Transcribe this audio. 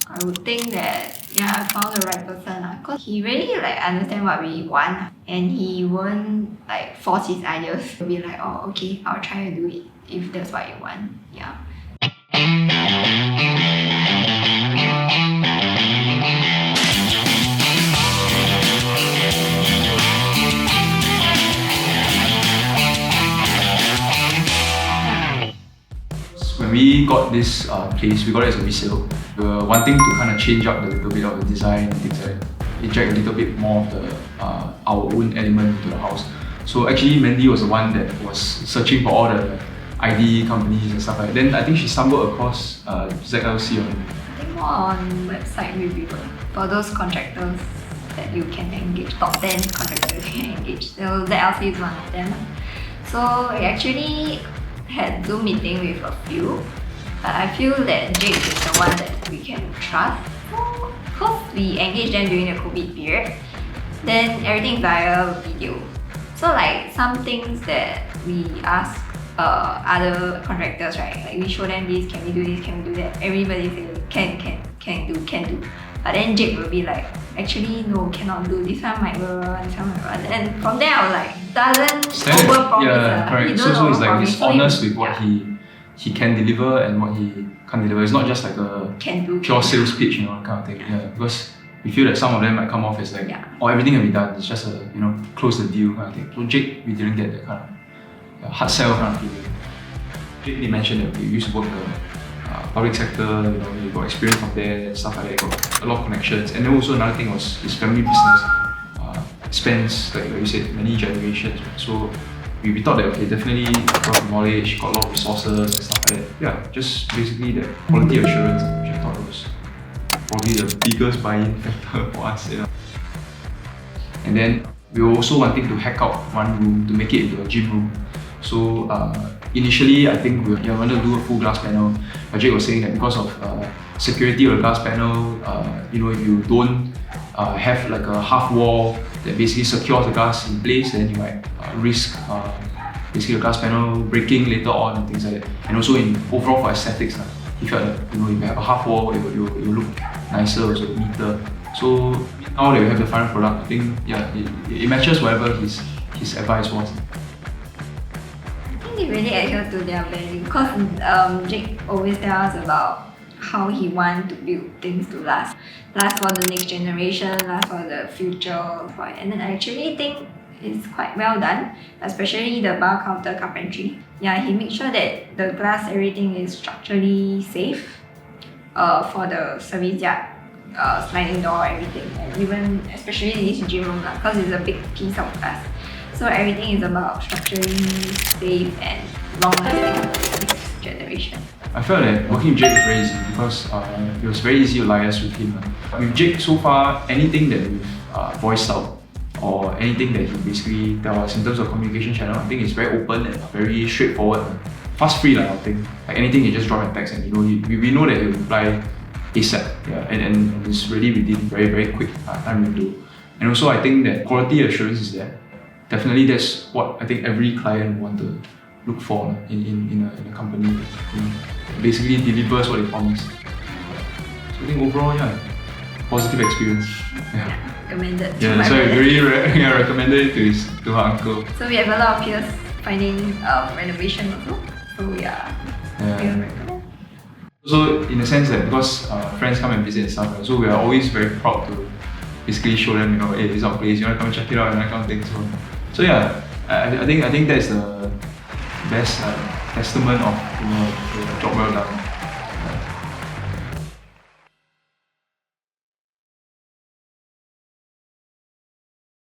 I would think that I found the right person because he really understand what we want and he won't force his ideas. He'll be like, oh okay, I'll try to do it if that's what you want. Yeah. When we got this place, we got it as a resale. We were wanting to kind of change up a little bit of the design and things like that. Inject a little bit more of the our own element to the house. So actually Mandy was the one that was searching for all the ID companies and stuff like that. Then I think she stumbled across ZLC I think more on website review for those contractors that you can engage, top 10 contractors you can engage. So ZLC is one of them. So we actually had Zoom meeting with a few, but I feel that Jake is the one that we can trust. So, because we engaged them during the COVID period, then everything via video. So some things that we ask other contractors, right? We show them this, can we do this, can we do that? Everybody says can do. But then Jake will be like, actually no, cannot do. This one might run, this one might run. And from there I was like, doesn't over-promise. Yeah, correct. So it's like he's honest with what he can deliver and what he can't deliver. It's not just like a pure sales pitch, kind of thing. Yeah, because we feel that some of them might come off as everything can be done. It's just a close the deal kind of thing. So Jake, we didn't get that kind of hard sell kind of feeling. Jake, they mentioned that we used to work the public sector, he got experience from there and stuff like that, got a lot of connections. And then also another thing was his family business. Spans, like you said, many generations. So we thought that definitely got a lot of knowledge, got a lot of resources and stuff like that. Yeah, just basically the quality assurance, which I thought was probably the biggest buy-in factor for us. And then we were also wanting to hack out one room to make it into a gym room. So initially, I think we wanted to do a full glass panel. Jake was saying that because of security of the glass panel, if you don't have like a half wall that basically secures the glass in place, then you might risk basically the glass panel breaking later on and things like that. And also overall for aesthetics, he felt that if you have a half wall, it will look nicer, also neater. So now that we have the final product, I think it matches whatever his advice was. They really adhere to their value because Jake always tells us about how he wants to build things to last for the next generation, last for the future. And then I actually think it's quite well done, especially the bar counter carpentry. Yeah, he makes sure that the glass, everything is structurally safe for the service yard, sliding door, everything. And even especially this gym room because it's a big piece of glass. So everything is about structurally safe and long-lasting for the next generation. I felt that working with Jake was very easy because it was very easy to liaise with him. With Jake, so far, anything that we've voiced out or anything that he basically tells us in terms of communication channel, I think it's very open and very straightforward. Fast free, I think. Like anything, you just drop a text and we know that he'll reply ASAP. Yeah, and it's really within very, very quick time window. And also, I think that quality assurance is there. Definitely, that's what I think every client want to look for in a company. Basically delivers what they promise. So I think overall, positive experience. Recommended. Yeah, that's why I really recommended it to her uncle. So we have a lot of peers finding renovation also. So we recommend. So in a sense that because friends come and visit and stuff, so we are always very proud to basically show them, hey, this is our place, you want to come and check it out and that kind of thing. So yeah, I think that's the best testament of the job well done.